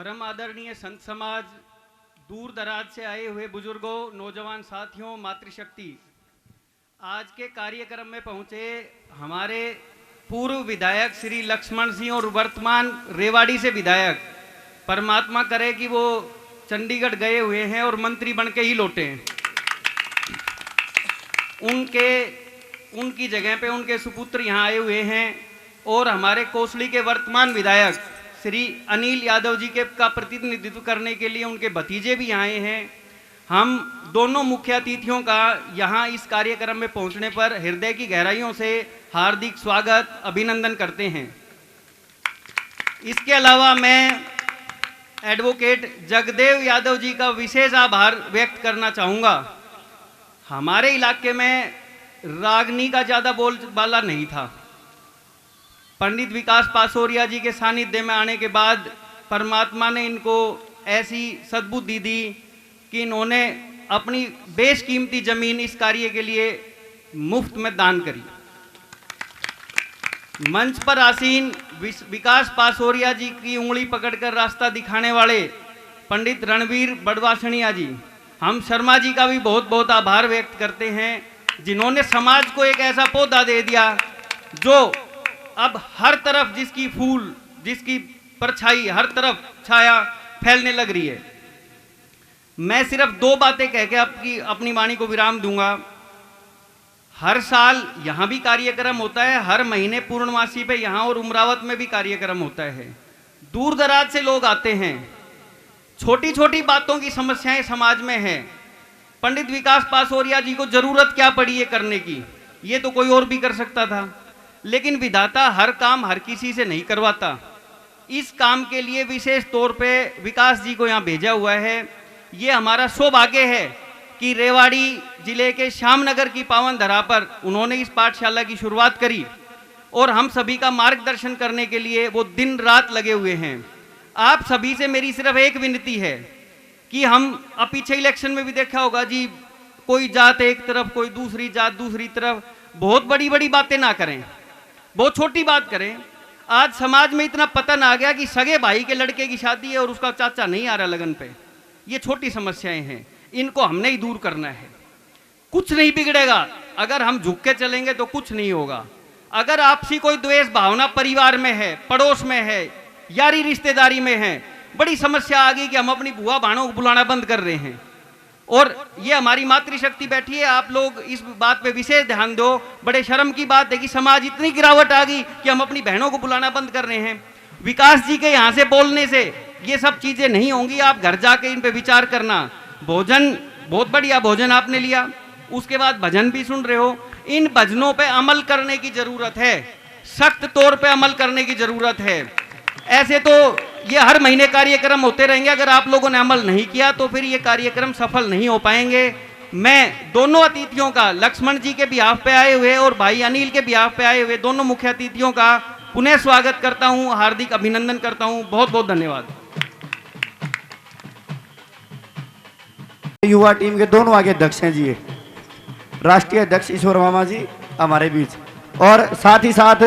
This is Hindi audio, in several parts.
परम आदरणीय संत समाज, दूर दराज से आए हुए बुजुर्गों, नौजवान साथियों, मातृशक्ति, आज के कार्यक्रम में पहुंचे हमारे पूर्व विधायक श्री लक्ष्मण सिंह और वर्तमान रेवाड़ी से विधायक, परमात्मा करे कि वो चंडीगढ़ गए हुए हैं और मंत्री बन के ही लौटे हैं। उनकी जगह पे उनके सुपुत्र यहाँ आए हुए हैं और हमारे कोसली के वर्तमान विधायक श्री अनिल यादव जी के का प्रतिनिधित्व करने के लिए उनके भतीजे भी आए हैं। हम दोनों मुख्य अतिथियों का यहाँ इस कार्यक्रम में पहुँचने पर हृदय की गहराइयों से हार्दिक स्वागत, अभिनंदन करते हैं। इसके अलावा मैं एडवोकेट जगदेव यादव जी का विशेष आभार व्यक्त करना चाहूँगा। हमारे इलाके में रागनी का ज़्यादा बोलबाला नहीं था। पंडित विकास पासोरिया जी के सानिध्य में आने के बाद परमात्मा ने इनको ऐसी सद्बुद्धि दी कि इन्होंने अपनी बेशकीमती जमीन इस कार्य के लिए मुफ्त में दान करी। मंच पर आसीन विकास पासोरिया जी की उंगली पकड़कर रास्ता दिखाने वाले पंडित रणवीर बड़वासणिया जी, हम शर्मा जी का भी बहुत बहुत आभार व्यक्त करते हैं, जिन्होंने समाज को एक ऐसा पौधा दे दिया जो अब हर तरफ जिसकी फूल, जिसकी परछाई हर तरफ छाया फैलने लग रही है। मैं सिर्फ दो बातें कह के अपनी वाणी को विराम दूंगा। हर साल यहाँ भी कार्यक्रम होता है, हर महीने पूर्णमासी पे यहाँ और उमरावत में भी कार्यक्रम होता है। दूर दराज से लोग आते हैं, छोटी छोटी बातों की समस्याएं समाज में है। पंडित विकास पासोरिया जी को जरूरत क्या पड़ी है करने की, ये तो कोई और भी कर सकता था, लेकिन विधाता हर काम हर किसी से नहीं करवाता। इस काम के लिए विशेष तौर पे विकास जी को यहाँ भेजा हुआ है। ये हमारा सौभाग्य है कि रेवाड़ी जिले के श्यामनगर की पावन धरा पर उन्होंने इस पाठशाला की शुरुआत करी और हम सभी का मार्गदर्शन करने के लिए वो दिन रात लगे हुए हैं। आप सभी से मेरी सिर्फ एक विनती है कि हम अब पीछे इलेक्शन में भी देखा होगा जी, कोई जात एक तरफ, कोई दूसरी जात दूसरी तरफ, बहुत बड़ी बड़ी बातें ना करें, बहुत छोटी बात करें। आज समाज में इतना पतन आ गया कि सगे भाई के लड़के की शादी है और उसका चाचा नहीं आ रहा लगन पे। ये छोटी समस्याएं हैं, इनको हमने ही दूर करना है। कुछ नहीं बिगड़ेगा अगर हम झुक के चलेंगे तो कुछ नहीं होगा। अगर आपसी कोई द्वेष भावना परिवार में है, पड़ोस में है, यारी रिश्तेदारी में है, बड़ी समस्या आ गई कि हम अपनी बुआ भाणों को बुलाना बंद कर रहे हैं। और ये हमारी मातृशक्ति बैठी है, आप लोग इस बात पे विशेष ध्यान दो। बड़े शर्म की बात है कि समाज इतनी गिरावट आ गई कि हम अपनी बहनों को बुलाना बंद कर रहे हैं। विकास जी के यहाँ से बोलने से ये सब चीजें नहीं होंगी। आप घर जाके इन पे विचार करना। भोजन, बहुत बढ़िया भोजन आपने लिया, उसके बाद भजन भी सुन रहे हो। इन भजनों पे अमल करने की जरूरत है, सख्त तौर पे अमल करने की जरूरत है। ऐसे तो ये हर महीने कार्यक्रम होते रहेंगे, अगर आप लोगों ने अमल नहीं किया तो फिर ये कार्यक्रम सफल नहीं हो पाएंगे। मैं दोनों अतिथियों का, लक्ष्मण जी के बिहाफ पे आए हुए और भाई अनिल के बिहाफ पे आए हुए दोनों मुख्य अतिथियों का पुनः स्वागत करता हूं, हार्दिक अभिनंदन करता हूं। बहुत बहुत धन्यवाद। युवा टीम के दोनों आगे अध्यक्ष हैं जी, राष्ट्रीय अध्यक्ष ईश्वर मामा जी हमारे बीच, और साथ ही साथ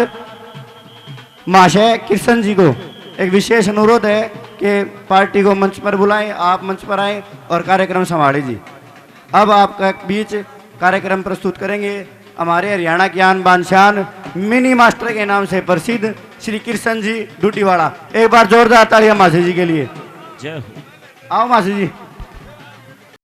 महाशय कृष्ण जी को एक विशेष अनुरोध है कि पार्टी को मंच पर बुलाएं, आप मंच पर आएं और कार्यक्रम संभालें जी। अब आपका बीच कार्यक्रम प्रस्तुत करेंगे हमारे हरियाणा की आन बान शान, मिनी मास्टर के नाम से प्रसिद्ध श्री कृष्ण जी डूटीवाड़ा। एक बार जोरदार तालियां मासी जी के लिए। आओ मासी जी।